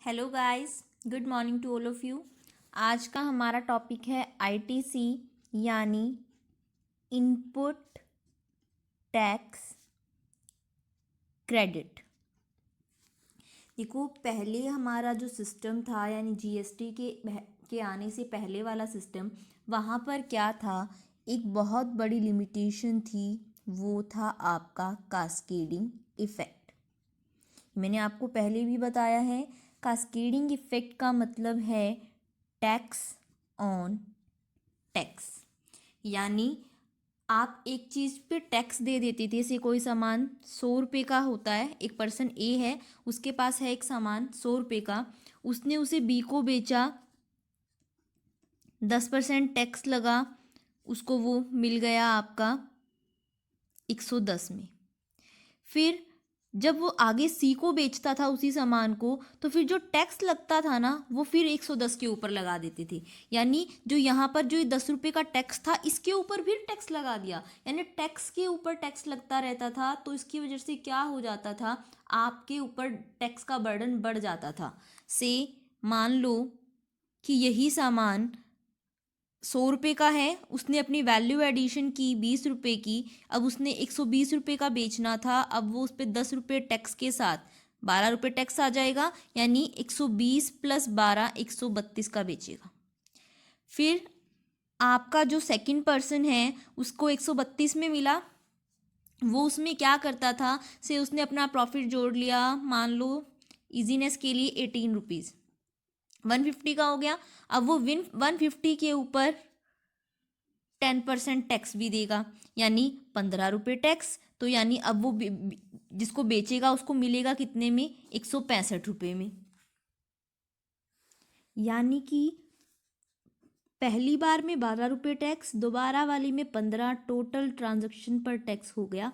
Hello guys, good morning to all of you. आज का हमारा टॉपिक है आईटीसी यानी इनपुट टैक्स क्रेडिट। देखो, पहले हमारा जो सिस्टम था यानी जीएसटी के आने से पहले वाला सिस्टम, वहाँ पर क्या था, एक बहुत बड़ी लिमिटेशन थी। वो था आपका कास्केडिंग इफ़ेक्ट। मैंने आपको पहले भी बताया है, कास्केडिंग इफ़ेक्ट का मतलब है टैक्स ऑन टैक्स। यानी आप एक चीज़ पे टैक्स दे देते थे। जैसे कोई सामान 100 रुपये का होता है, एक पर्सन ए है, उसके पास है एक सामान 100 रुपये का, उसने उसे बी को बेचा, 10% टैक्स लगा, उसको वो मिल गया आपका 110 में। फिर जब वो आगे सी को बेचता था उसी सामान को, तो फिर जो टैक्स लगता था ना, वो फिर 110 के ऊपर लगा देते थे। यानी जो यहाँ पर जो 10 रुपये का टैक्स था, इसके ऊपर भी टैक्स लगा दिया। यानी टैक्स के ऊपर टैक्स लगता रहता था। तो इसकी वजह से क्या हो जाता था, आपके ऊपर टैक्स का बर्डन बढ़ जाता था। से मान लो कि यही सामान 100 रुपये का है, उसने अपनी वैल्यू एडिशन की 20 रुपये की, अब उसने 120 रुपये का बेचना था। अब वो उस पर 10 रुपये टैक्स के साथ 12 रुपये टैक्स आ जाएगा, यानी 120 + 12 132 का बेचेगा। फिर आपका जो सेकंड पर्सन है, उसको 132 में मिला। वो उसमें क्या करता था, से उसने अपना प्रॉफिट जोड़ लिया, मान लो इजीनेस के लिए 18 रुपीज़, 150 का हो गया। अब वो 150 के ऊपर 10% टैक्स भी देगा, यानी 15 रुपये टैक्स। तो यानी अब वो जिसको बेचेगा उसको मिलेगा कितने में, 165 रुपये में। यानी कि पहली बार में 12 रुपये टैक्स, दोबारा वाली में 15, टोटल ट्रांजैक्शन पर टैक्स हो गया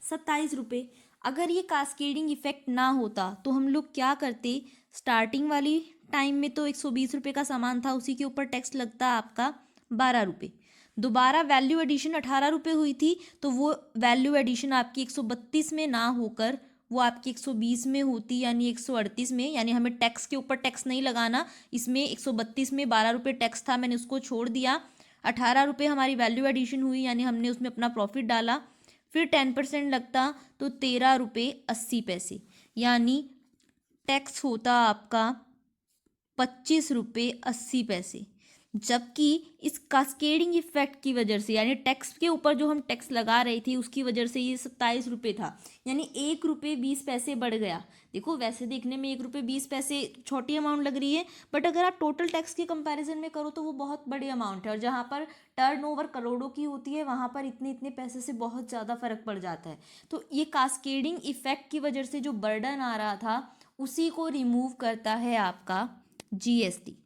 27 रुपये। अगर ये कास्केडिंग इफेक्ट ना होता तो हम लोग क्या करते, स्टार्टिंग वाली टाइम में तो 120 रुपये का सामान था, उसी के ऊपर टैक्स लगता आपका 12 रुपये। दोबारा वैल्यू एडिशन 18 रुपये हुई थी, तो वो वैल्यू एडिशन आपकी 132 में ना होकर वो आपकी 120 में होती, यानी 138 में। यानी हमें टैक्स के ऊपर टैक्स नहीं लगाना, इसमें 132 में 12 रुपये टैक्स था, मैंने उसको छोड़ दिया। 18 रुपये हमारी वैल्यू एडिशन हुई, यानी हमने उसमें अपना प्रॉफिट डाला। फिर 10% लगता, तो 13 रुपये 80 पैसे, यानी टैक्स होता आपका 25 रुपये 80 पैसे। जबकि इस कास्केडिंग इफेक्ट की वजह से, यानी टैक्स के ऊपर जो हम टैक्स लगा रही थी उसकी वजह से ये 27 रुपये था, यानी 1 रुपये 20 पैसे बढ़ गया। देखो, वैसे देखने में 1 रुपये 20 पैसे छोटी अमाउंट लग रही है, बट अगर आप टोटल टैक्स के कंपैरिजन में करो तो वो बहुत बड़ी अमाउंट है। और जहाँ पर टर्नओवर करोड़ों की होती है, वहाँ पर इतने इतने पैसे से बहुत ज़्यादा फर्क पड़ जाता है। तो ये कास्केडिंग इफेक्ट की वजह से जो बर्डन आ रहा था, उसी को रिमूव करता है आपका जीएसटी।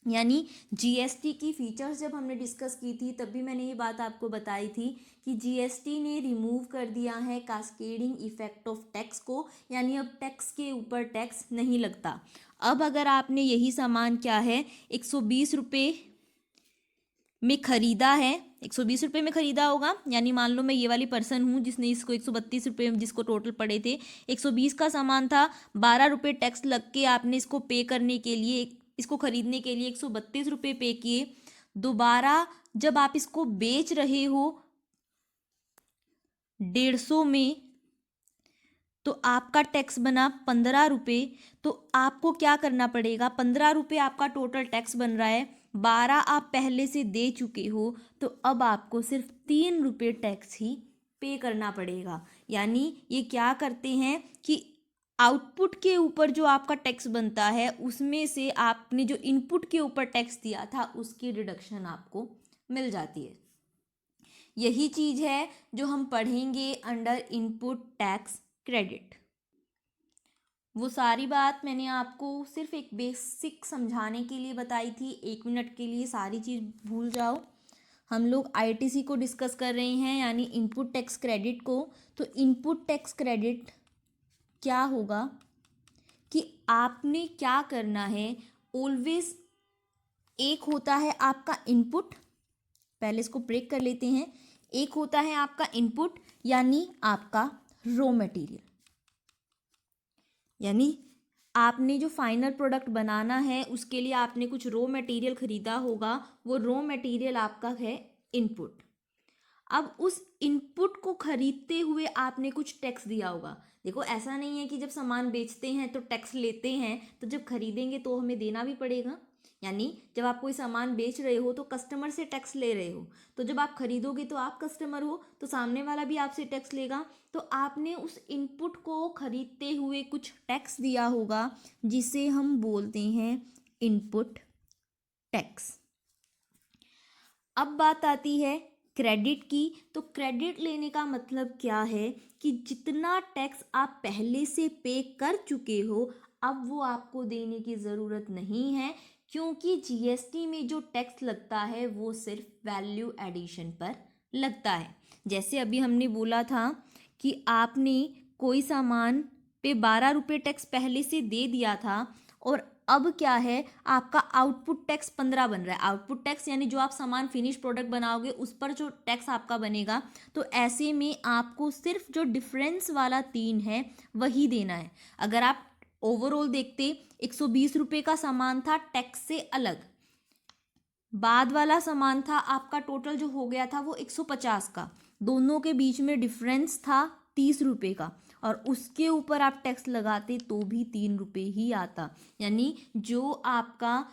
यानी जीएसटी की फीचर्स जब हमने डिस्कस की थी, तब भी मैंने ये बात आपको बताई थी कि जीएसटी ने रिमूव कर दिया है कास्केडिंग इफेक्ट ऑफ टैक्स को, यानी अब टैक्स के ऊपर टैक्स नहीं लगता। अब अगर आपने यही सामान क्या है 120 रुपये में ख़रीदा है, 120 रुपये में ख़रीदा होगा, यानी मान लो मैं ये वाली पर्सन हूँ जिसने इसको 132 रुपये में, जिसको टोटल पड़े थे 120 का सामान था, 12 रुपये टैक्स लग के आपने इसको पे करने के लिए, इसको ख़रीदने के लिए 132 रुपये पे किए। दोबारा जब आप इसको बेच रहे हो 150 में, तो आपका टैक्स बना 15 रुपये। तो आपको क्या करना पड़ेगा, 15 रुपये आपका टोटल टैक्स बन रहा है, 12 आप पहले से दे चुके हो, तो अब आपको सिर्फ 3 रुपये टैक्स ही पे करना पड़ेगा। यानी ये क्या करते हैं कि आउटपुट के ऊपर जो आपका टैक्स बनता है, उसमें से आपने जो इनपुट के ऊपर टैक्स दिया था उसकी डिडक्शन आपको मिल जाती है। यही चीज़ है जो हम पढ़ेंगे अंडर इनपुट टैक्स क्रेडिट। वो सारी बात मैंने आपको सिर्फ एक बेसिक समझाने के लिए बताई थी, 1 मिनट के लिए सारी चीज़ भूल जाओ। हम लोग आईटीसी को डिस्कस कर रहे हैं, यानी इनपुट टैक्स क्रेडिट को। तो इनपुट टैक्स क्रेडिट क्या होगा कि आपने क्या करना है, ऑलवेज एक होता है आपका इनपुट, पहले इसको ब्रेक कर लेते हैं। एक होता है आपका इनपुट यानी आपका रॉ मटेरियल, यानी आपने जो फाइनल प्रोडक्ट बनाना है उसके लिए आपने कुछ रॉ मटेरियल खरीदा होगा, वो रॉ मटेरियल आपका है इनपुट। अब उस इनपुट को खरीदते हुए आपने कुछ टैक्स दिया होगा। देखो ऐसा नहीं है कि जब सामान बेचते हैं तो टैक्स लेते हैं, तो जब खरीदेंगे तो हमें देना भी पड़ेगा। यानी जब आप कोई सामान बेच रहे हो तो कस्टमर से टैक्स ले रहे हो, तो जब आप खरीदोगे तो आप कस्टमर हो, तो सामने वाला भी आपसे टैक्स लेगा। तो आपने उस इनपुट को खरीदते हुए कुछ टैक्स दिया होगा, जिसे हम बोलते हैं इनपुट टैक्स। अब बात आती है क्रेडिट की। तो क्रेडिट लेने का मतलब क्या है कि जितना टैक्स आप पहले से पे कर चुके हो, अब वो आपको देने की ज़रूरत नहीं है, क्योंकि जीएसटी में जो टैक्स लगता है वो सिर्फ वैल्यू एडिशन पर लगता है। जैसे अभी हमने बोला था कि आपने कोई सामान पे 12 रुपये टैक्स पहले से दे दिया था, और अब क्या है, आपका आउटपुट टैक्स 15 बन रहा है। आउटपुट टैक्स यानी जो आप सामान फिनिश प्रोडक्ट बनाओगे उस पर जो टैक्स आपका बनेगा। तो ऐसे में आपको सिर्फ जो डिफरेंस वाला 3 है वही देना है। अगर आप ओवरऑल देखते, 120 रुपये का सामान था टैक्स से अलग, बाद वाला सामान था आपका टोटल जो हो गया था वो 150 का, दोनों के बीच में डिफरेंस था 30 रुपये का, और उसके ऊपर आप टैक्स लगाते तो भी 3 रुपये ही आता। यानी जो आपका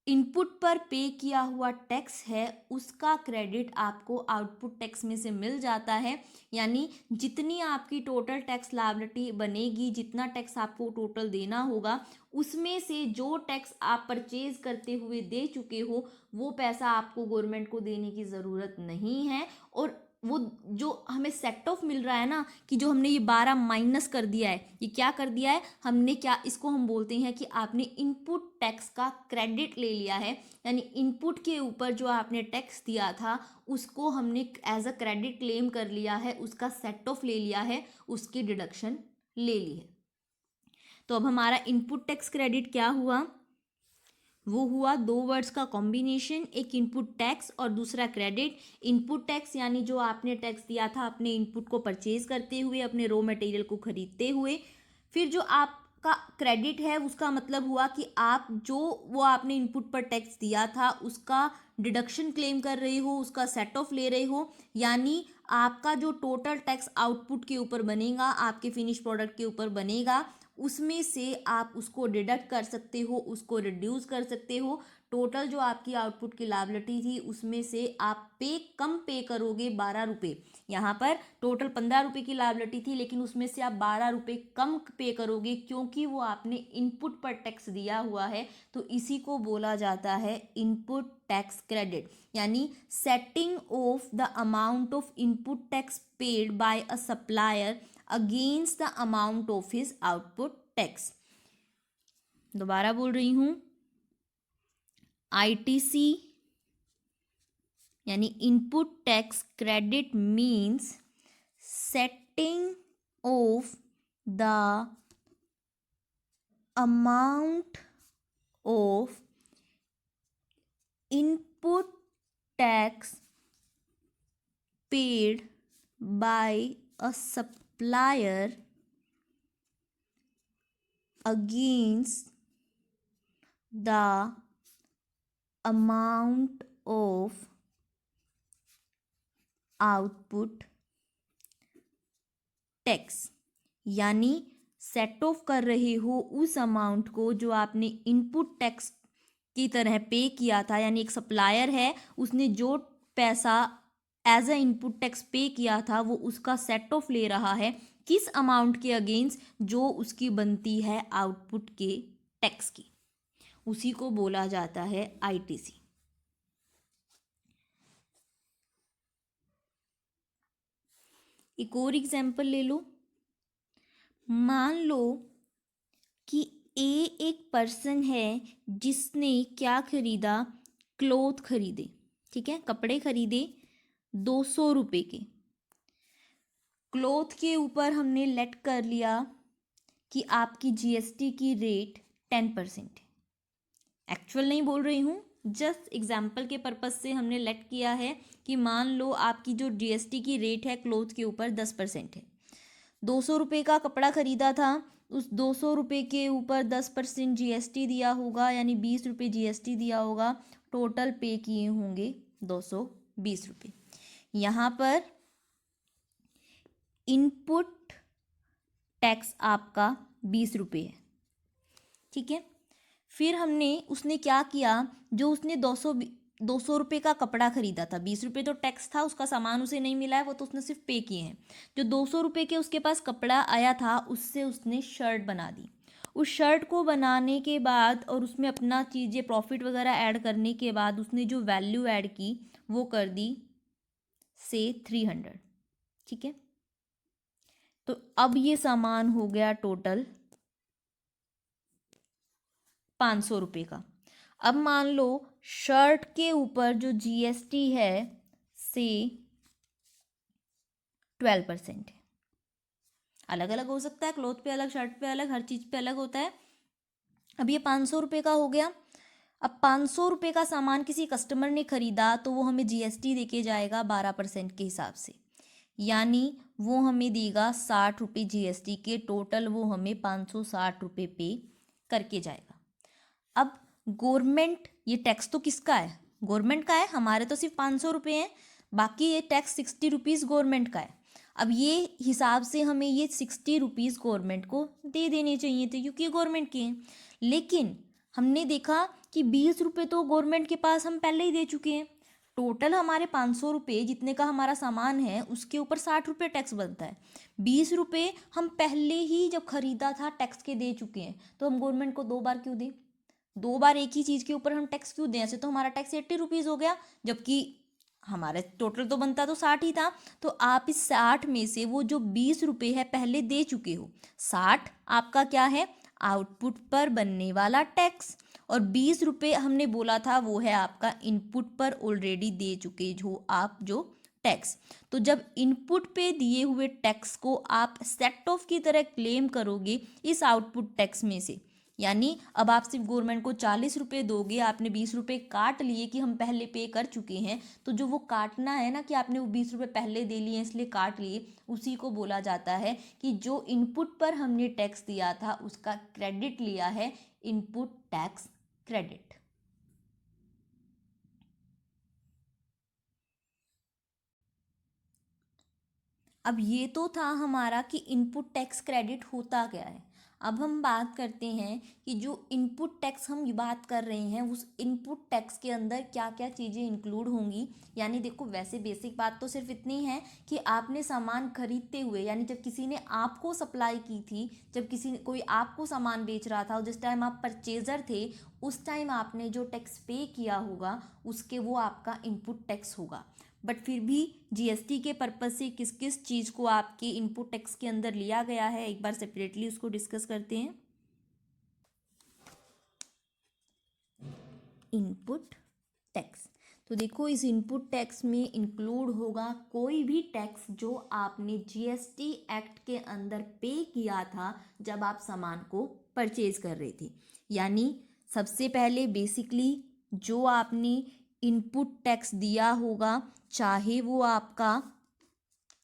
इनपुट पर पे किया हुआ टैक्स है उसका क्रेडिट आपको आउटपुट टैक्स में से मिल जाता है। यानी जितनी आपकी टोटल टैक्स लायबिलिटी बनेगी, जितना टैक्स आपको टोटल देना होगा, उसमें से जो टैक्स आप परचेज करते हुए दे चुके हो वो पैसा आपको गवर्नमेंट को देने की ज़रूरत नहीं है। और वो जो हमें सेट ऑफ मिल रहा है ना, कि जो हमने ये 12 माइनस कर दिया है, ये क्या कर दिया है हमने, क्या इसको हम बोलते हैं कि आपने इनपुट टैक्स का क्रेडिट ले लिया है। यानी इनपुट के ऊपर जो आपने टैक्स दिया था उसको हमने एज अ क्रेडिट क्लेम कर लिया है, उसका सेट ऑफ ले लिया है, उसकी डिडक्शन ले ली है। तो अब हमारा इनपुट टैक्स क्रेडिट क्या हुआ, वो हुआ 2 वर्ड्स का कॉम्बिनेशन, एक इनपुट टैक्स और दूसरा क्रेडिट। इनपुट टैक्स यानी जो आपने टैक्स दिया था अपने इनपुट को परचेज करते हुए, अपने रॉ मटेरियल को खरीदते हुए। फिर जो आपका क्रेडिट है उसका मतलब हुआ कि आप जो वो आपने इनपुट पर टैक्स दिया था उसका डिडक्शन क्लेम कर रहे हो, उसका सेट ऑफ ले रहे हो। यानी आपका जो टोटल टैक्स आउटपुट के ऊपर बनेगा, आपके फिनिश प्रोडक्ट के ऊपर बनेगा, उसमें से आप उसको डिडक्ट कर सकते हो, उसको रिड्यूस कर सकते हो। टोटल जो आपकी आउटपुट की लायबिलिटी थी उसमें से आप कम पे करोगे 12 रुपये। यहाँ पर टोटल 15 रुपये की लायबिलिटी थी, लेकिन उसमें से आप 12 रुपये कम पे करोगे, क्योंकि वो आपने इनपुट पर टैक्स दिया हुआ है। तो इसी को बोला जाता है इनपुट टैक्स क्रेडिट। यानी setting of the amount of input tax paid by a supplier against the amount of his output tax. दोबारा बोल रही हूं, आईटीसी यानी input tax credit means setting of the amount of input tax paid by a supplier against the amount of output tax. यानी set of कर रहे हो उस अमाउंट को जो आपने इनपुट टैक्स की तरह पे किया था। यानी एक सप्लायर है, उसने जो पैसा एज अ इनपुट टैक्स पे किया था वो उसका सेट ऑफ ले रहा है, किस अमाउंट के अगेंस्ट, जो उसकी बनती है आउटपुट के टैक्स की। उसी को बोला जाता है आईटीसी। एक और एग्जाम्पल ले लो। मान लो कि ए एक पर्सन है जिसने क्या खरीदा, क्लोथ खरीदे, ठीक है, कपड़े खरीदे 200 रुपये के। क्लोथ के ऊपर हमने लेट कर लिया कि आपकी जीएसटी की रेट 10% है। एक्चुअल नहीं बोल रही हूँ, जस्ट एग्जाम्पल के पर्पज से हमने लेट किया है कि मान लो आपकी जो जीएसटी की रेट है क्लोथ के ऊपर 10% है। 200 रुपये का कपड़ा खरीदा था, उस 200 रुपये के ऊपर 10% GST दिया होगा, यानी 20 रुपये GST दिया होगा। टोटल पे किए होंगे 220 रुपये। यहाँ पर इनपुट टैक्स आपका 20 रुपये है, ठीक है। फिर उसने क्या किया, जो उसने 200 रुपये का कपड़ा खरीदा था, 20 रुपये तो टैक्स था, उसका सामान उसे नहीं मिला है, वो तो उसने सिर्फ पे किए हैं। जो 200 रुपये के उसके पास कपड़ा आया था, उससे उसने शर्ट बना दी। उस शर्ट को बनाने के बाद और उसमें अपना चीज़ें प्रॉफिट वगैरह ऐड करने के बाद उसने जो वैल्यू ऐड की वो कर दी से 300, ठीक है। तो अब ये सामान हो गया टोटल 500 रुपये का। अब मान लो शर्ट के ऊपर जो GST है से 12% है। अलग अलग हो सकता है, क्लॉथ पे अलग, शर्ट पे अलग, हर चीज़ पे अलग होता है। अब ये 500 रुपये का हो गया। अब 500 रुपये का सामान किसी कस्टमर ने खरीदा तो वो हमें GST देके जाएगा 12% के हिसाब से, यानी वो हमें देगा 60 रुपये GST के। टोटल वो हमें 560 रुपये पे करके जाएगा। अब गवर्नमेंट, ये टैक्स तो किसका है, गवर्नमेंट का है, हमारे तो सिर्फ 500 रुपये हैं, बाकी ये टैक्स 60 रुपीज़ गवर्नमेंट का है। अब ये हिसाब से हमें ये 60 रुपीज़ गवर्नमेंट को दे देने चाहिए थे, क्योंकि ये गवर्नमेंट के हैं। लेकिन हमने देखा कि 20 रुपये तो गवर्नमेंट के पास हम पहले ही दे चुके हैं। टोटल हमारे 500 रुपये जितने का हमारा सामान है उसके ऊपर 60 रुपये टैक्स बनता है। 20 रुपये हम पहले ही जब खरीदा था टैक्स के दे चुके हैं, तो हम गवर्नमेंट को 2 बार क्यों दें, 2 बार एक ही चीज़ के ऊपर हम टैक्स क्यों दें। ऐसे तो हमारा टैक्स 80 रुपीज़ हो गया, जबकि हमारा टोटल तो बनता तो 60 ही था। तो आप इस 60 में से वो जो 20 रुपये है पहले दे चुके हो, 60 आपका क्या है, आउटपुट पर बनने वाला टैक्स, और 20 रुपये हमने बोला था वो है आपका इनपुट पर ऑलरेडी दे चुके जो टैक्स। तो जब इनपुट पे दिए हुए टैक्स को आप सेट ऑफ की तरह क्लेम करोगे इस आउटपुट टैक्स में से, यानी अब आप सिर्फ गवर्नमेंट को 40 रुपये दोगे, आपने 20 रुपये काट लिए कि हम पहले पे कर चुके हैं, तो जो वो काटना है ना कि आपने वो 20 रुपये पहले दे लिए इसलिए काट लिए, उसी को बोला जाता है कि जो इनपुट पर हमने टैक्स दिया था उसका क्रेडिट लिया है, इनपुट टैक्स क्रेडिट। अब ये तो था हमारा कि इनपुट टैक्स क्रेडिट होता क्या है। अब हम बात करते हैं कि जो इनपुट टैक्स हम बात कर रहे हैं उस इनपुट टैक्स के अंदर क्या क्या चीज़ें इंक्लूड होंगी। यानी देखो, वैसे बेसिक बात तो सिर्फ इतनी है कि आपने सामान खरीदते हुए, यानी जब किसी ने आपको सप्लाई की थी, जब कोई आपको सामान बेच रहा था, जिस टाइम आप परचेजर थे, उस टाइम आपने जो टैक्स पे किया होगा उसके वो आपका इनपुट टैक्स होगा। बट फिर भी GST के पर्पज़ से किस किस चीज़ को आपके इनपुट टैक्स के अंदर लिया गया है, एक बार सेपरेटली उसको डिस्कस करते हैं। इनपुट टैक्स, तो देखो इस इनपुट टैक्स में इंक्लूड होगा कोई भी टैक्स जो आपने GST एक्ट के अंदर पे किया था जब आप सामान को परचेज कर रहे थे। यानी सबसे पहले बेसिकली जो आपने इनपुट टैक्स दिया होगा, चाहे वो आपका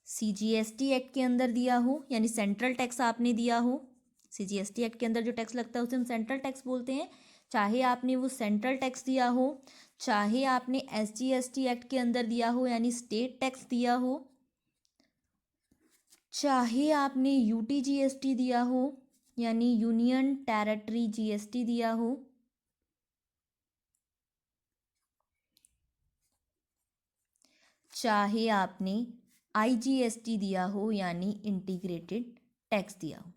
CGST एक्ट के अंदर दिया हो, यानी सेंट्रल टैक्स आपने दिया हो, CGST एक्ट के अंदर जो टैक्स लगता है उसे हम सेंट्रल टैक्स बोलते हैं, चाहे आपने वो सेंट्रल टैक्स दिया हो, चाहे आपने SGST एक्ट के अंदर दिया हो यानी स्टेट टैक्स दिया हो, चाहे आपने UTGST दिया हो यानी यूनियन टेरिटरी GST दिया हो, चाहे आपने IGST दिया हो यानी इंटीग्रेटेड टैक्स दिया हो।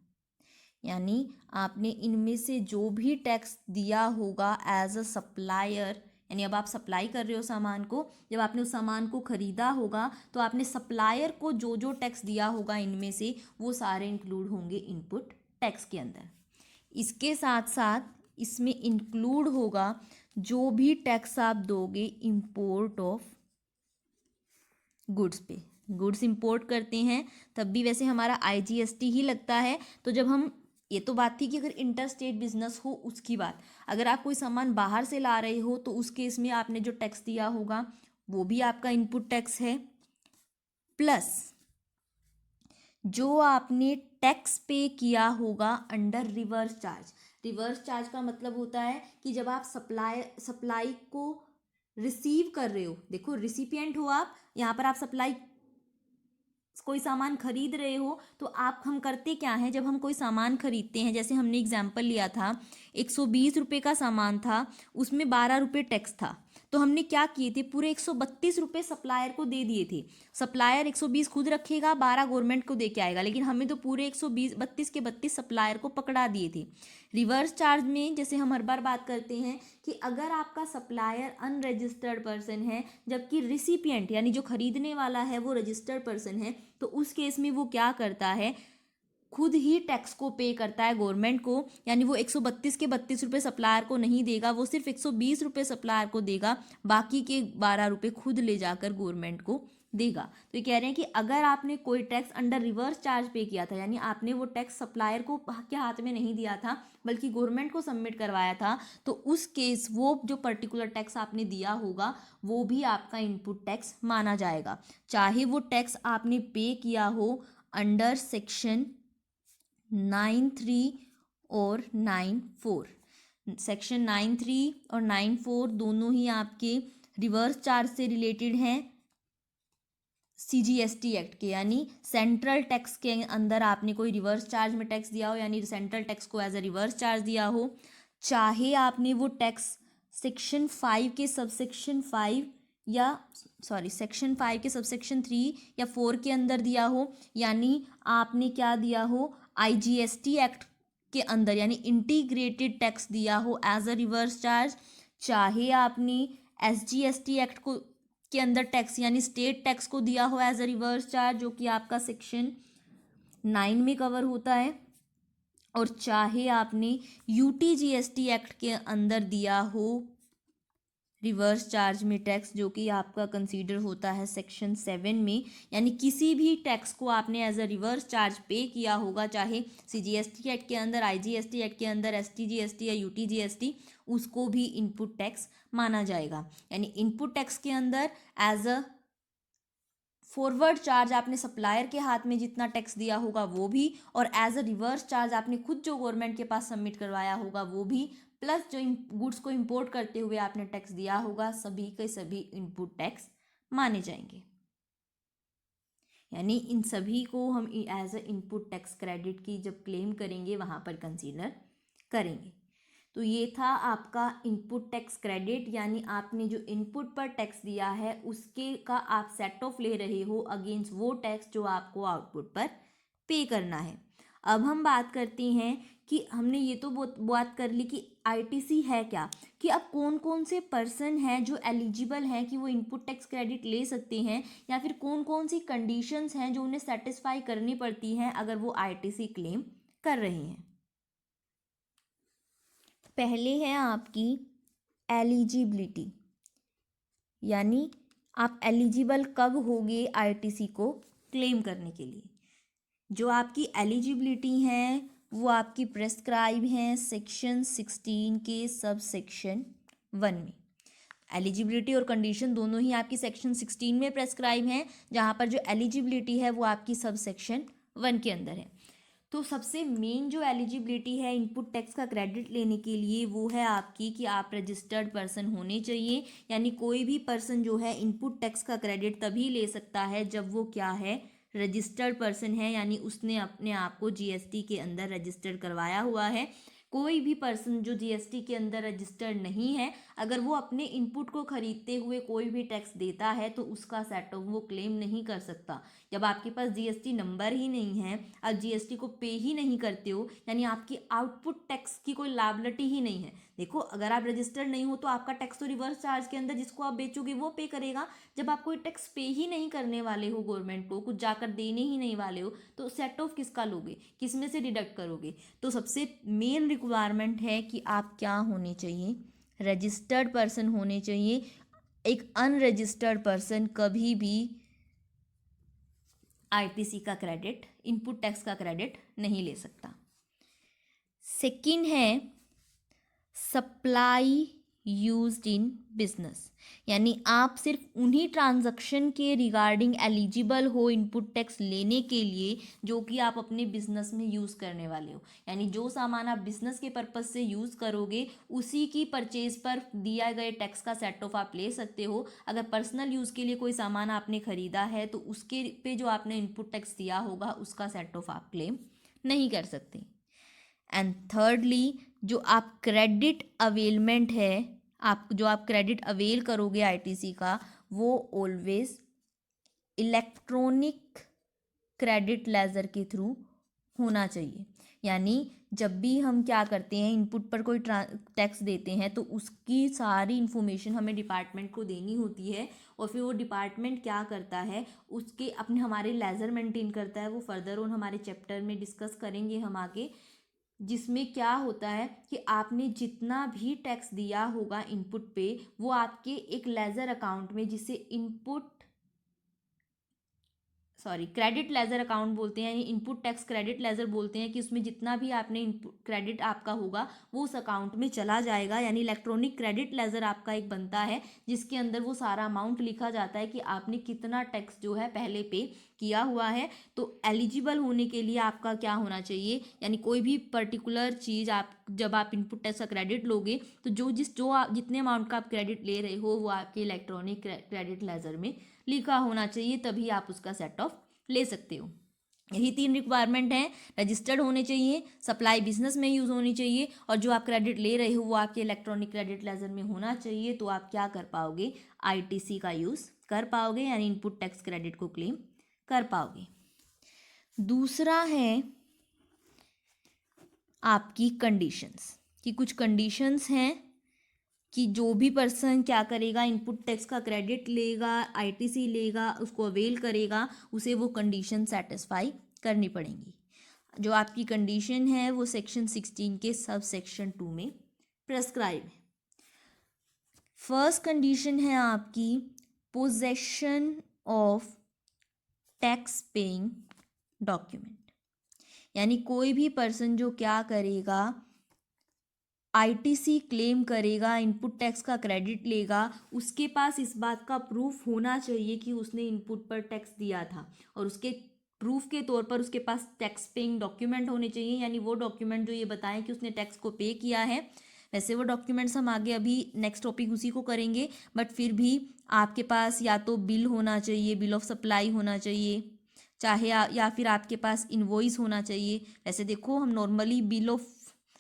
यानी आपने इनमें से जो भी टैक्स दिया होगा एज अ सप्लायर, यानी अब आप सप्लाई कर रहे हो सामान को, जब आपने उस सामान को ख़रीदा होगा तो आपने सप्लायर को जो जो टैक्स दिया होगा इनमें से वो सारे इंक्लूड होंगे इनपुट टैक्स के अंदर। इसके साथ साथ इसमें इंक्लूड होगा जो भी टैक्स आप दोगे इंपोर्ट ऑफ गुड्स पे। गुड्स इंपोर्ट करते हैं तब भी वैसे हमारा IGST ही लगता है। तो जब हम, ये तो बात थी कि अगर इंटर स्टेट बिजनेस हो उसकी बात, अगर आप कोई सामान बाहर से ला रहे हो तो उस केस में आपने जो टैक्स दिया होगा वो भी आपका इनपुट टैक्स है। प्लस जो आपने टैक्स पे किया होगा under reverse charge. Reverse charge का मतलब होता है कि जब आप सप्लाई को रिसीव कर रहे हो, देखो रिसिपिएंट हो आप, यहाँ पर आप सप्लाई कोई सामान खरीद रहे हो, तो हम करते क्या हैं, जब हम कोई सामान खरीदते हैं, जैसे हमने एग्जाम्पल लिया था 120 रुपये का सामान था, उसमें 12 रुपये टैक्स था, तो हमने क्या किए थे, पूरे 132 रुपये सप्लायर को दे दिए थे। सप्लायर 120 खुद रखेगा, 12 गवर्नमेंट को दे के आएगा, लेकिन हमें तो पूरे 132 के 32 सप्लायर को पकड़ा दिए थे। रिवर्स चार्ज में जैसे हम हर बार बात करते हैं कि अगर आपका सप्लायर अनरजिस्टर्ड पर्सन है जबकि रिसिपिएंट यानी जो खरीदने वाला है वो रजिस्टर्ड पर्सन है, तो उस केस में वो क्या करता है, खुद ही टैक्स को पे करता है गवर्नमेंट को, यानी वो 132 के 32 रुपये सप्लायर को नहीं देगा, वो सिर्फ 120 रुपये सप्लायर को देगा, बाकी के 12 रुपये खुद ले जाकर गवर्नमेंट को देगा। तो ये कह रहे हैं कि अगर आपने कोई टैक्स अंडर रिवर्स चार्ज पे किया था, यानी आपने वो टैक्स सप्लायर को के हाथ में नहीं दिया था बल्कि गवर्नमेंट को सबमिट करवाया था, तो उस केस वो जो पर्टिकुलर टैक्स आपने दिया होगा वो भी आपका इनपुट टैक्स माना जाएगा, चाहे वो टैक्स आपने पे किया हो अंडर सेक्शन 9(3) और 9(4). सेक्शन 9(3) और 9(4) दोनों ही आपके रिवर्स चार्ज से रिलेटेड हैं CGST एक्ट के, यानी सेंट्रल टैक्स के अंदर आपने कोई रिवर्स चार्ज में टैक्स दिया हो, यानी सेंट्रल टैक्स को एज अ रिवर्स चार्ज दिया हो, चाहे आपने वो टैक्स सेक्शन 5 के सबसेक्शन 5 या सेक्शन 5 के सबसेक्शन 3 या 4 के अंदर दिया हो, यानी आपने क्या दिया हो, IGST एक्ट के अंदर, यानी इंटीग्रेटेड टैक्स दिया हो एज अ रिवर्स चार्ज, चाहे आपने SGST एक्ट को के अंदर टैक्स यानी स्टेट टैक्स को दिया हो एज अ रिवर्स चार्ज, जो कि आपका सेक्शन 9 में कवर होता है, और चाहे आपने UTGST एक्ट के अंदर दिया हो रिवर्स चार्ज में टैक्स, जो कि आपका कंसीडर होता है सेक्शन 7 में, यानी किसी भी टैक्स को आपने एज अ रिवर्स चार्ज पे किया होगा, चाहे CGST एक्ट के अंदर, IGST एक्ट के अंदर, STGST या UTGST, उसको भी इनपुट टैक्स माना जाएगा। यानी इनपुट टैक्स के अंदर एज अ फॉरवर्ड चार्ज आपने सप्लायर के हाथ में जितना टैक्स दिया होगा वो भी, और एज अ रिवर्स चार्ज आपने खुद जो गवर्नमेंट के पास सबमिट करवाया होगा वो भी, प्लस जो गुड्स को इंपोर्ट करते हुए आपने टैक्स दिया होगा, सभी के सभी इनपुट टैक्स माने जाएंगे। यानी इन सभी को हम as a input tax credit की जब क्लेम करेंगे वहाँ पर कंसीडर करेंगे। तो ये था आपका इनपुट टैक्स क्रेडिट, यानी आपने जो इनपुट पर टैक्स दिया है उसके का आप सेट ऑफ ले रहे हो अगेंस्ट वो टैक्स जो आपको आउटपुट पर पे करना है। अब हम बात करते हैं कि हमने ये तो बात कर ली कि ITC है क्या, कि अब कौन कौन से पर्सन हैं जो एलिजिबल हैं कि वो इनपुट टैक्स क्रेडिट ले सकते हैं, या फिर कौन कौन सी कंडीशंस हैं जो उन्हें सेटिस्फाई करनी पड़ती हैं अगर वो ITC क्लेम कर रहे हैं। पहले है आपकी एलिजिबिलिटी, यानी आप एलिजिबल कब होगे ITC को क्लेम करने के लिए। जो आपकी एलिजिबिलिटी हैं वो आपकी प्रेस्क्राइब हैं सेक्शन 16 के सब सेक्शन 1 में। एलिजिबिलिटी और कंडीशन दोनों ही आपकी सेक्शन 16 में प्रेस्क्राइब हैं, जहाँ पर जो एलिजिबिलिटी है वो आपकी सब सेक्शन 1 के अंदर है। तो सबसे मेन जो एलिजिबिलिटी है इनपुट टैक्स का क्रेडिट लेने के लिए वो है आपकी कि आप रजिस्टर्ड पर्सन होने चाहिए, यानी कोई भी पर्सन जो है इनपुट टैक्स का क्रेडिट तभी ले सकता है जब वो क्या है, रजिस्टर्ड पर्सन है, यानी उसने अपने आप को GST के अंदर रजिस्टर्ड करवाया हुआ है। कोई भी पर्सन जो GST के अंदर रजिस्टर्ड नहीं है, अगर वो अपने इनपुट को खरीदते हुए कोई भी टैक्स देता है तो उसका सेट ऑफ वो क्लेम नहीं कर सकता। जब आपके पास GST नंबर ही नहीं है, आप GST को पे ही नहीं करते हो, यानी आपकी आउटपुट टैक्स की कोई लायबिलिटी ही नहीं है। देखो, अगर आप रजिस्टर्ड नहीं हो तो आपका टैक्स तो रिवर्स चार्ज के अंदर जिसको आप बेचोगे वो पे करेगा। जब आप कोई टैक्स पे ही नहीं करने वाले हो गवर्नमेंट को, कुछ जाकर देने ही नहीं वाले हो, तो सेट ऑफ किसका लोगे, किस में से डिडक्ट करोगे। तो सबसे मेन रिक्वायरमेंट है कि आप क्या होने चाहिए, रजिस्टर्ड पर्सन होने चाहिए। एक अनरजिस्टर्ड पर्सन कभी भी ITC का क्रेडिट, इनपुट टैक्स का क्रेडिट नहीं ले सकता। सेकंड है सप्लाई यूज्ड इन बिजनेस, यानी आप सिर्फ उन्हीं ट्रांजैक्शन के रिगार्डिंग एलिजिबल हो इनपुट टैक्स लेने के लिए जो कि आप अपने बिजनेस में यूज़ करने वाले हो। यानी जो सामान आप बिजनेस के पर्पज से यूज़ करोगे उसी की परचेज पर दिया गए टैक्स का सेट ऑफ आप ले सकते हो। अगर पर्सनल यूज़ के लिए कोई सामान आपने खरीदा है तो उसके पे जो आपने इनपुट टैक्स दिया होगा उसका सेट ऑफ आप क्लेम नहीं कर सकते। एंड थर्डली, जो आप क्रेडिट अवेलमेंट है, आप क्रेडिट अवेल करोगे आईटीसी का, वो ऑलवेज इलेक्ट्रॉनिक क्रेडिट लेजर के थ्रू होना चाहिए। यानी जब भी हम क्या करते हैं, इनपुट पर कोई टैक्स देते हैं तो उसकी सारी इन्फॉर्मेशन हमें डिपार्टमेंट को देनी होती है और फिर वो डिपार्टमेंट क्या करता है, उसके अपने हमारे लेजर मेंटेन करता है। वो फर्दर ऑन हमारे चैप्टर में डिस्कस करेंगे हम आगे, जिसमें क्या होता है कि आपने जितना भी टैक्स दिया होगा इनपुट पे वो आपके एक लेजर अकाउंट में, जिसे क्रेडिट लेजर अकाउंट बोलते हैं, यानी इनपुट टैक्स क्रेडिट लेजर बोलते हैं, कि उसमें जितना भी आपने इनपुट क्रेडिट आपका होगा वो उस अकाउंट में चला जाएगा। यानी इलेक्ट्रॉनिक क्रेडिट लेजर आपका एक बनता है जिसके अंदर वो सारा अमाउंट लिखा जाता है कि आपने कितना टैक्स जो है पहले पे किया हुआ है। तो एलिजिबल होने के लिए आपका क्या होना चाहिए, यानी कोई भी पर्टिकुलर चीज़ आप जब आप इनपुट टैक्स का क्रेडिट लोगे तो जितने अमाउंट का आप क्रेडिट ले रहे हो वो आपके इलेक्ट्रॉनिक क्रेडिट लेजर में लिखा होना चाहिए, तभी आप उसका सेट ऑफ ले सकते हो। यही 3 रिक्वायरमेंट हैं, रजिस्टर्ड होने चाहिए, सप्लाई बिजनेस में यूज़ होनी चाहिए, और जो आप क्रेडिट ले रहे हो वो आपके इलेक्ट्रॉनिक क्रेडिट लेजर में होना चाहिए। तो आप क्या कर पाओगे, आईटीसी का यूज़ कर पाओगे, यानी इनपुट टैक्स क्रेडिट को क्लेम कर पाओगे। दूसरा है आपकी कंडीशंस, कि कुछ कंडीशंस हैं कि जो भी पर्सन क्या करेगा, इनपुट टैक्स का क्रेडिट लेगा, आईटीसी लेगा, उसको अवेल करेगा, उसे वो कंडीशन सेटिस्फाई करनी पड़ेंगी। जो आपकी कंडीशन है वो सेक्शन 16 के सब सेक्शन 2 में प्रेस्क्राइब है। फर्स्ट कंडीशन है आपकी possession of tax paying document, यानी कोई भी पर्सन जो क्या करेगा, आईटीसी क्लेम करेगा, इनपुट टैक्स का क्रेडिट लेगा, उसके पास इस बात का प्रूफ होना चाहिए कि उसने इनपुट पर टैक्स दिया था, और उसके प्रूफ के तौर पर उसके पास टैक्स पेइंग डॉक्यूमेंट होने चाहिए, यानी वो डॉक्यूमेंट जो ये बताएं कि उसने टैक्स को पे किया है। वैसे वो डॉक्यूमेंट्स हम आगे अभी नेक्स्ट टॉपिक उसी को करेंगे, बट फिर भी आपके पास या तो बिल होना चाहिए, बिल ऑफ सप्लाई होना चाहिए, या फिर आपके पास इनवॉइस होना चाहिए। वैसे देखो हम नॉर्मली बिल ऑफ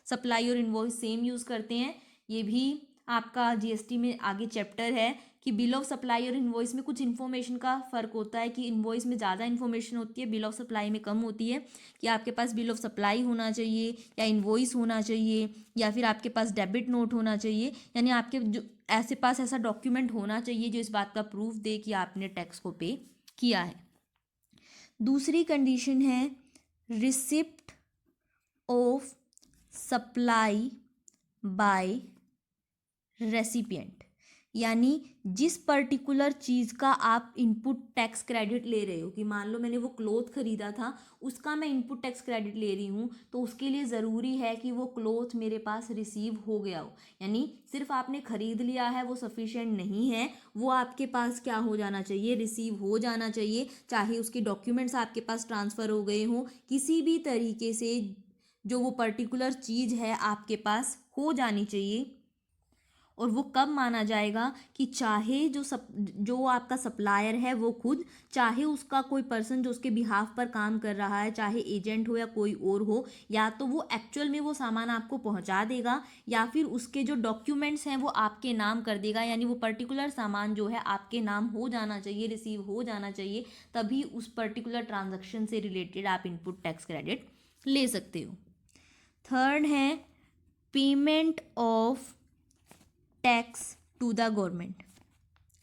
सप्लाई और इनवॉइस सेम यूज़ करते हैं, ये भी आपका जीएसटी में आगे चैप्टर है कि बिल ऑफ सप्लाई और इनवॉइस में कुछ इन्फॉर्मेशन का फ़र्क होता है, कि इनवॉइस में ज़्यादा इन्फॉर्मेशन होती है, बिल ऑफ सप्लाई में कम होती है। कि आपके पास बिल ऑफ सप्लाई होना चाहिए या इनवॉइस होना चाहिए या फिर आपके पास डेबिट नोट होना चाहिए, यानी आपके जो पास ऐसा डॉक्यूमेंट होना चाहिए जो इस बात का प्रूफ दे कि आपने टैक्स को पे किया है। दूसरी कंडीशन है receipt of supply bye recipient, यानी जिस पर्टिकुलर चीज़ का आप इनपुट टैक्स क्रेडिट ले रहे हो, कि मान लो मैंने वो क्लोथ खरीदा था, उसका मैं इनपुट टैक्स क्रेडिट ले रही हूँ, तो उसके लिए ज़रूरी है कि वो क्लोथ मेरे पास रिसीव हो गया हो। यानी सिर्फ आपने खरीद लिया है वो सफिशिएंट नहीं है, वो आपके पास क्या हो जाना चाहिए, रिसीव हो जाना चाहिए। चाहे उसके डॉक्यूमेंट्स आपके पास ट्रांसफ़र हो गए हों, किसी भी तरीके से जो वो पर्टिकुलर चीज़ है आपके पास हो जानी चाहिए। और वो कब माना जाएगा, कि चाहे जो आपका सप्लायर है वो खुद, चाहे उसका कोई पर्सन जो उसके बिहाफ पर काम कर रहा है, चाहे एजेंट हो या कोई और हो, या तो वो एक्चुअल में वो सामान आपको पहुंचा देगा या फिर उसके जो डॉक्यूमेंट्स हैं वो आपके नाम कर देगा। यानी वो पर्टिकुलर सामान जो है आपके नाम हो जाना चाहिए, रिसीव हो जाना चाहिए, तभी उस पर्टिकुलर ट्रांजैक्शन से रिलेटेड आप इनपुट टैक्स क्रेडिट ले सकते हो। थर्ड है payment of tax to the government.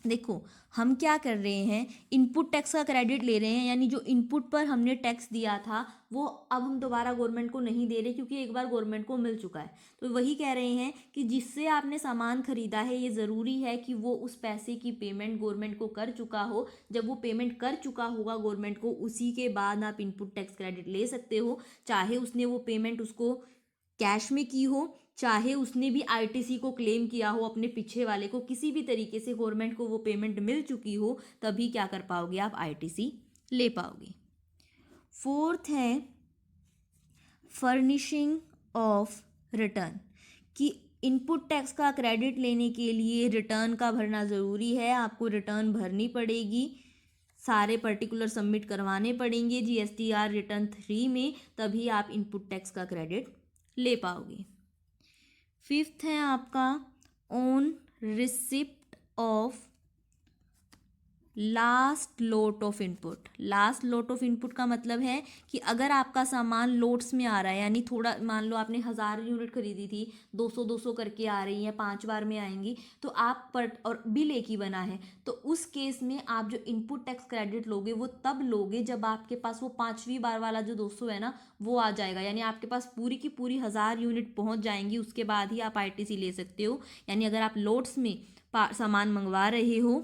देखो हम क्या कर रहे हैं, इनपुट टैक्स का क्रेडिट ले रहे हैं, यानी जो इनपुट पर हमने टैक्स दिया था वो अब हम दोबारा गवर्नमेंट को नहीं दे रहे, क्योंकि एक बार गवर्नमेंट को मिल चुका है। तो वही कह रहे हैं कि जिससे आपने सामान खरीदा है ये ज़रूरी है कि वो उस पैसे की पेमेंट गवर्नमेंट को कर चुका हो। जब वो पेमेंट कर चुका होगा गवर्नमेंट को, उसी के बाद आप इनपुट टैक्स क्रेडिट ले सकते हो, चाहे उसने वो पेमेंट उसको कैश में की हो, चाहे उसने भी आईटीसी को क्लेम किया हो, अपने पीछे वाले को किसी भी तरीके से गवर्नमेंट को वो पेमेंट मिल चुकी हो, तभी क्या कर पाओगे, आप आईटीसी ले पाओगे। फोर्थ है फर्निशिंग ऑफ रिटर्न, कि इनपुट टैक्स का क्रेडिट लेने के लिए रिटर्न का भरना ज़रूरी है, आपको रिटर्न भरनी पड़ेगी, सारे पर्टिकुलर सबमिट करवाने पड़ेंगे जीएसटीआर रिटर्न 3 में, तभी आप इनपुट टैक्स का क्रेडिट ले पाओगे। फिफ्थ है आपका on receipt of last lot of input. Last lot of input का मतलब है कि अगर आपका सामान लोट्स में आ रहा है, यानी थोड़ा मान लो आपने 1000 यूनिट खरीदी थी, 200 करके आ रही हैं, 5 बार में आएंगी, तो आप पर और बिल एक ही बना है, तो उस केस में आप जो इनपुट टैक्स क्रेडिट लोगे वो तब लोगे जब आपके पास वो 5वीं बार वाला जो 200 है ना वो आ जाएगा, यानी आपके पास पूरी की पूरी 1000 यूनिट पहुंच जाएंगी, उसके बाद ही आप आईटीसी ले सकते हो। यानी अगर आप लोट्स में सामान मंगवा रहे हो,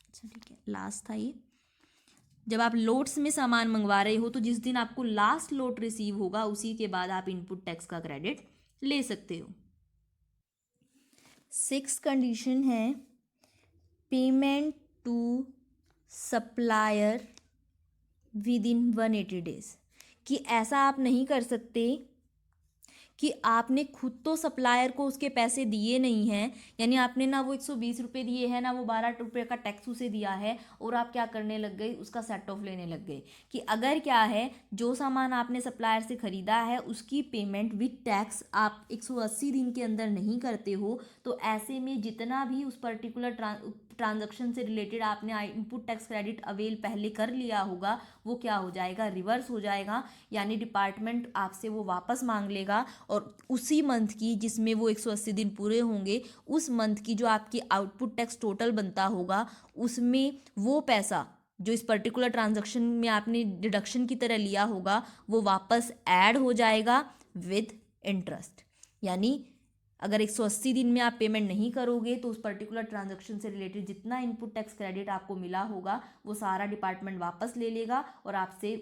अच्छा ठीक है, लास्ट था ये, जब आप लोट्स में सामान मंगवा रहे हो तो जिस दिन आपको लास्ट लोट रिसीव होगा उसी के बाद आप इनपुट टैक्स का क्रेडिट ले सकते हो। 6 कंडीशन है payment to supplier within 180 days, कि ऐसा आप नहीं कर सकते कि आपने खुद तो सप्लायर को उसके पैसे दिए नहीं हैं, यानी आपने ना वो 120 रुपये दिए हैं, ना वो 12 रुपये का टैक्स उसे दिया है, और आप क्या करने लग गए, उसका सेट ऑफ लेने लग गए। कि अगर क्या है, जो सामान आपने सप्लायर से ख़रीदा है उसकी पेमेंट विद टैक्स आप 180 दिन के अंदर नहीं करते हो, तो ऐसे में जितना भी उस पर्टिकुलर ट्रांजैक्शन से रिलेटेड आपने इनपुट टैक्स क्रेडिट अवेल पहले कर लिया होगा, वो क्या हो जाएगा, रिवर्स हो जाएगा, यानी डिपार्टमेंट आपसे वो वापस मांग लेगा, और उसी मंथ की जिसमें वो 180 दिन पूरे होंगे, उस मंथ की जो आपकी आउटपुट टैक्स टोटल बनता होगा, उसमें वो पैसा जो इस पर्टिकुलर ट्रांजैक्शन में आपने डिडक्शन की तरह लिया होगा वो वापस ऐड हो जाएगा विद इंटरेस्ट। यानी अगर 180 दिन में आप पेमेंट नहीं करोगे तो उस पर्टिकुलर ट्रांजैक्शन से रिलेटेड जितना इनपुट टैक्स क्रेडिट आपको मिला होगा वो सारा डिपार्टमेंट वापस ले लेगा, और आपसे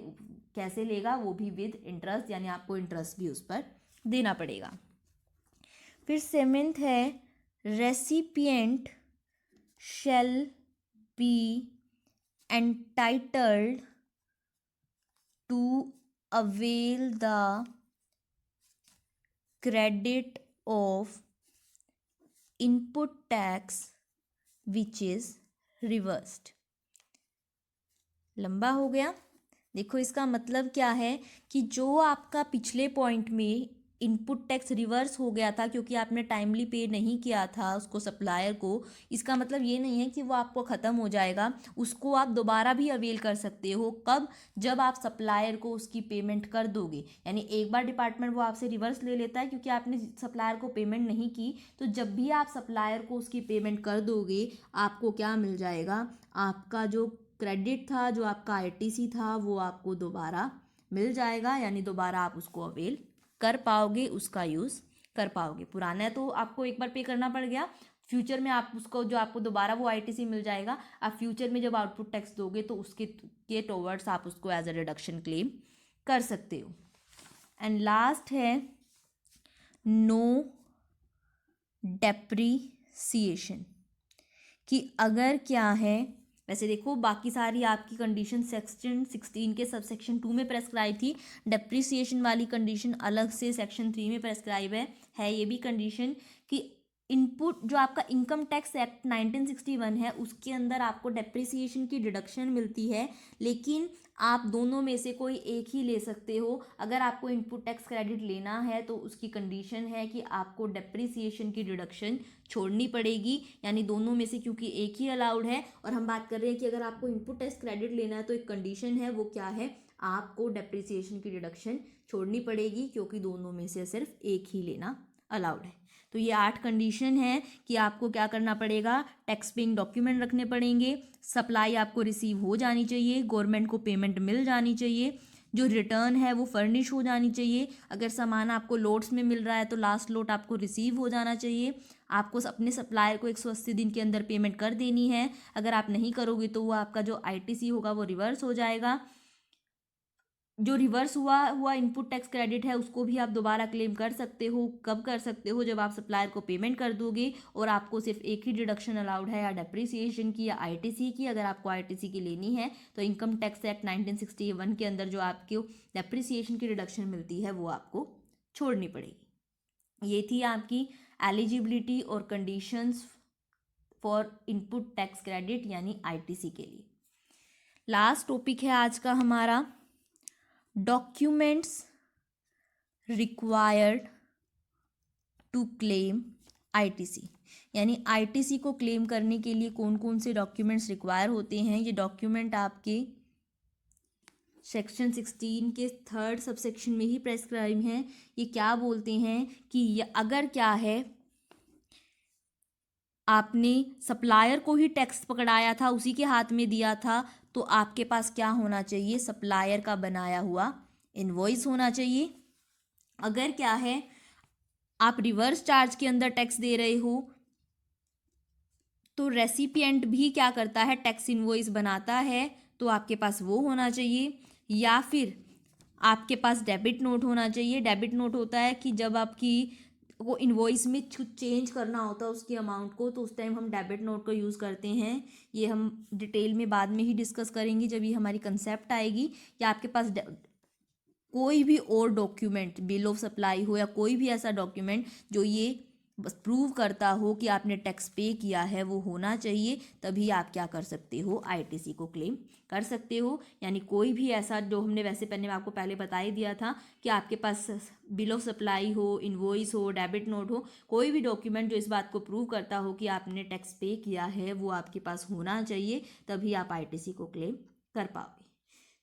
कैसे लेगा, वो भी विद इंटरेस्ट, यानी आपको इंटरेस्ट भी उस पर देना पड़ेगा। फिर 7th है recipient shall be entitled to avail the credit of input tax which is reversed. लंबा हो गया। देखो इसका मतलब क्या है कि जो आपका पिछले पॉइंट में इनपुट टैक्स रिवर्स हो गया था क्योंकि आपने टाइमली पे नहीं किया था उसको सप्लायर को, इसका मतलब ये नहीं है कि वो आपको ख़त्म हो जाएगा, उसको आप दोबारा भी अवेल कर सकते हो। कब? जब आप सप्लायर को उसकी पेमेंट कर दोगे। यानी एक बार डिपार्टमेंट वो आपसे रिवर्स ले लेता है क्योंकि आपने सप्लायर को पेमेंट नहीं की, तो जब भी आप सप्लायर को उसकी पेमेंट कर दोगे आपको क्या मिल जाएगा, आपका जो क्रेडिट था, जो आपका आईटीसी था, वो आपको दोबारा मिल जाएगा, यानी दोबारा आप उसको अवेल कर पाओगे, उसका यूज़ कर पाओगे। पुराना तो आपको एक बार पे करना पड़ गया, फ्यूचर में आप उसको जो आपको दोबारा वो आईटीसी मिल जाएगा, आप फ्यूचर में जब आउटपुट टैक्स दोगे तो उसके के टोवर्ड्स आप उसको एज अ रिडक्शन क्लेम कर सकते हो। एंड लास्ट है नो डेप्रीसिएशन, कि अगर क्या है, वैसे देखो बाकी सारी आपकी कंडीशन सेक्शन 16 के सब सेक्शन 2 में प्रेस्क्राइब थी, डेप्रीसिएशन वाली कंडीशन अलग से सेक्शन 3 में प्रेस्क्राइब है ये भी कंडीशन कि इनपुट जो आपका इनकम टैक्स एक्ट 1961 है उसके अंदर आपको डेप्रीसिएशन की डिडक्शन मिलती है, लेकिन आप दोनों में से कोई एक ही ले सकते हो। अगर आपको इनपुट टैक्स क्रेडिट लेना है तो उसकी कंडीशन है कि आपको डेप्रीसिएशन की डिडक्शन छोड़नी पड़ेगी, यानी दोनों में से क्योंकि एक ही अलाउड है। और हम बात कर रहे हैं कि अगर आपको इनपुट टैक्स क्रेडिट लेना है तो एक कंडीशन है, वो क्या है, आपको डेप्रीसिएशन की डिडक्शन छोड़नी पड़ेगी, क्योंकि दोनों में से सिर्फ एक ही लेना अलाउड है। तो ये 8 कंडीशन है कि आपको क्या करना पड़ेगा, टैक्स पेइंग डॉक्यूमेंट रखने पड़ेंगे, सप्लाई आपको रिसीव हो जानी चाहिए, गवर्नमेंट को पेमेंट मिल जानी चाहिए, जो रिटर्न है वो फर्निश हो जानी चाहिए, अगर सामान आपको लोट्स में मिल रहा है तो लास्ट लोट आपको रिसीव हो जाना चाहिए, आपको अपने सप्लायर को 180 दिन के अंदर पेमेंट कर देनी है, अगर आप नहीं करोगे तो वो आपका जो आईटीसी होगा वो रिवर्स हो जाएगा। जो रिवर्स हुआ इनपुट टैक्स क्रेडिट है उसको भी आप दोबारा क्लेम कर सकते हो। कब कर सकते हो? जब आप सप्लायर को पेमेंट कर दोगे और आपको सिर्फ एक ही डिडक्शन अलाउड है, या डेप्रिसिएशन की या आईटीसी की। अगर आपको आईटीसी की लेनी है तो इनकम टैक्स एक्ट 1961 के अंदर जो आपको डेप्रिसिएशन की डिडक्शन मिलती है वो आपको छोड़नी पड़ेगी। ये थी आपकी एलिजिबिलिटी और conditions for input tax credit यानी आईटीसी के लिए। लास्ट टॉपिक है आज का हमारा, documents required to claim ITC. यानी आईटीसी को क्लेम करने के लिए कौन कौन से डॉक्यूमेंट्स रिक्वायर होते हैं। ये डॉक्यूमेंट आपके सेक्शन 16 के 3rd सबसेक्शन में ही प्रेस्क्राइब हैं। ये क्या बोलते हैं कि अगर क्या है, आपने सप्लायर को ही टैक्स पकड़ाया था, उसी के हाथ में दिया था, तो आपके पास क्या होना चाहिए? सप्लायर का बनाया हुआ इनवॉइस होना चाहिए। अगर क्या है, आप रिवर्स चार्ज के अंदर टैक्स दे रहे हो तो रेसिपिएंट भी क्या करता है? टैक्स इनवॉइस बनाता है, तो आपके पास वो होना चाहिए। या फिर आपके पास डेबिट नोट होना चाहिए। डेबिट नोट होता है कि जब आपकी वो इनवॉइस में कुछ चेंज करना होता है उसके अमाउंट को, तो उस टाइम हम डेबिट नोट का यूज़ करते हैं। ये हम डिटेल में बाद में ही डिस्कस करेंगे जब ये हमारी कंसेप्ट आएगी। या आपके पास कोई भी और डॉक्यूमेंट, बिल ऑफ सप्लाई हो या कोई भी ऐसा डॉक्यूमेंट जो ये बस प्रूव करता हो कि आपने टैक्स पे किया है, वो होना चाहिए। तभी आप क्या कर सकते हो? आईटीसी को क्लेम कर सकते हो। यानी कोई भी ऐसा, जो हमने वैसे पहले आपको पहले बता ही दिया था कि आपके पास बिल ऑफ सप्लाई हो, इनवॉइस हो, डेबिट नोट हो, कोई भी डॉक्यूमेंट जो इस बात को प्रूव करता हो कि आपने टैक्स पे किया है, वो आपके पास होना चाहिए। तभी आप आईटीसी को क्लेम कर पाओगे।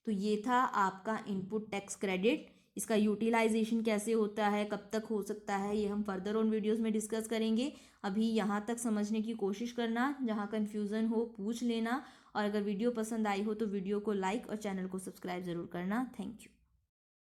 तो ये था आपका इनपुट टैक्स क्रेडिट। इसका यूटिलाइजेशन कैसे होता है, कब तक हो सकता है, ये हम फर्दर ऑन वीडियोस में डिस्कस करेंगे। अभी यहाँ तक समझने की कोशिश करना, जहाँ कन्फ्यूज़न हो पूछ लेना। और अगर वीडियो पसंद आई हो तो वीडियो को लाइक और चैनल को सब्सक्राइब ज़रूर करना। Thank you.